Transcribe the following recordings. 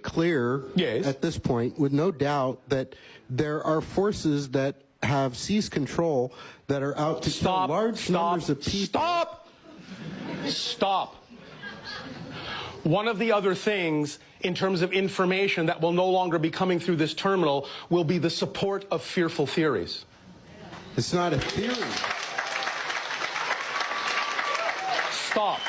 Clear Yes. at this point, with no doubt, that there are forces that have seized control that are out to kill large numbers of people. Stop. One of the other things in terms of information that will no longer be coming through this terminal will be the support of fearful theories. It's not a theory. Stop.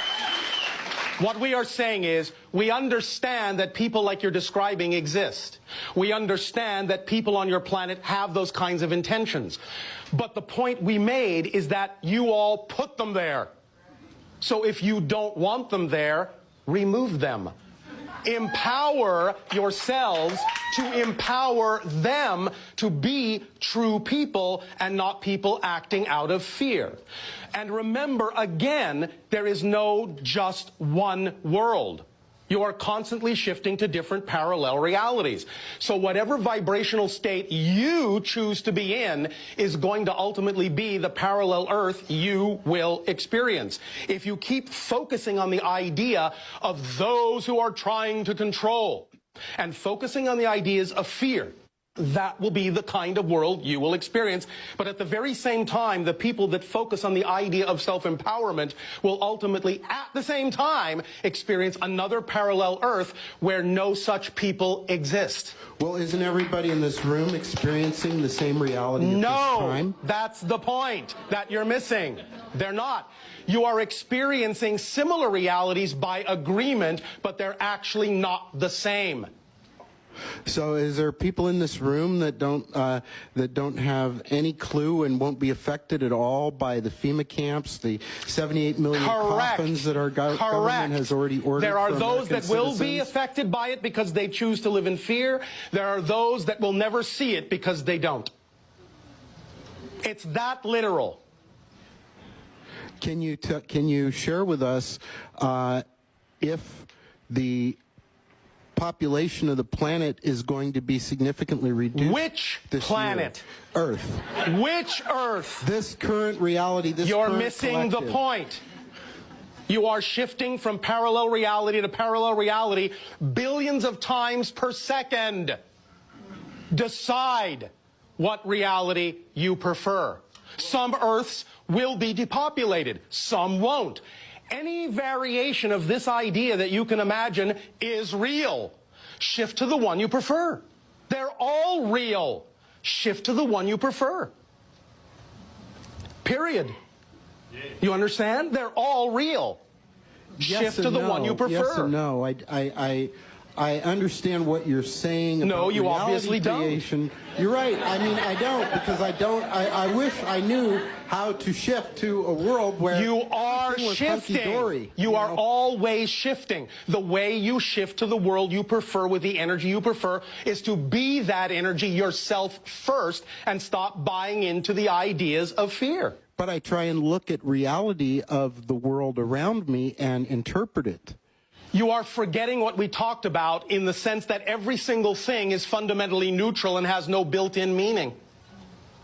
What we are saying is, we understand that people like you're describing exist. We understand that people on your planet have those kinds of intentions. But the point we made is that you all put them there. So if you don't want them there, remove them. Empower yourselves to empower them to be true people and not people acting out of fear. And remember, again, there is no just one world. You are constantly shifting to different parallel realities. So whatever vibrational state you choose to be in is going to ultimately be the parallel Earth you will experience. If you keep focusing on the idea of those who are trying to control and focusing on the ideas of fear, that will be the kind of world you will experience. But at the very same time, the people that focus on the idea of self-empowerment will ultimately, at the same time, experience another parallel Earth where no such people exist. Well, isn't everybody in this room experiencing the same reality at this time? No, that's the point that you're missing. They're not. You are experiencing similar realities by agreement, but they're actually not the same. So is there people in this room that don't have any clue and won't be affected at all by the FEMA camps, the 78 million coffins that our government has already ordered? There are those American that will be citizens? affected by it because they choose to live in fear. There are those that will never see it because they don't. It's that literal. Can you share with us if the population of the planet is going to be significantly reduced? Which this planet? Year? Earth. Which Earth? This current reality, this You're current missing collective. the point. You are shifting from parallel reality to parallel reality billions of times per second. Decide what reality you prefer. Some Earths will be depopulated, some won't. Any variation of this idea that you can imagine is real. Shift to the one you prefer. They're all real. Shift to the one you prefer. Period. You understand? They're all real. Yes Shift to the no. one you prefer. Yes and no. I understand what you're saying about No, you reality obviously creation. You're right. I mean, I don't, because I wish I knew how to shift to a world where you are everything was shifting. hunky-dory, You are know? always shifting. The way you shift to the world you prefer with the energy you prefer is to be that energy yourself first and stop buying into the ideas of fear. But I try and look at reality of the world around me and interpret it. You are forgetting what we talked about in the sense that every single thing is fundamentally neutral and has no built-in meaning.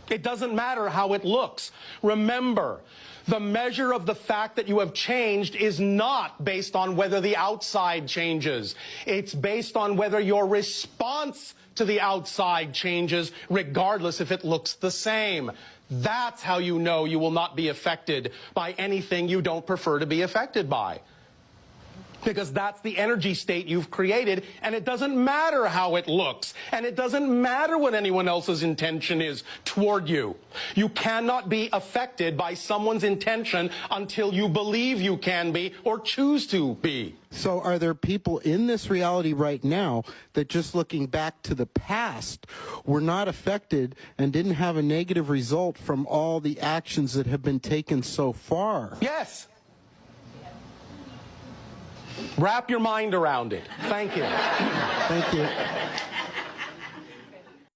It doesn't matter how it looks. Remember, the measure of the fact that you have changed is not based on whether the outside changes. It's based on whether your response to the outside changes, regardless if it looks the same. That's how you know you will not be affected by anything you don't prefer to be affected by. Because that's the energy state you've created, and it doesn't matter how it looks, and it doesn't matter what anyone else's intention is toward you. You cannot be affected by someone's intention until you believe you can be or choose to be. So are there people in this reality right now that, just looking back to the past, were not affected and didn't have a negative result from all the actions that have been taken so far? Yes. Wrap your mind around it. Thank you. Thank you.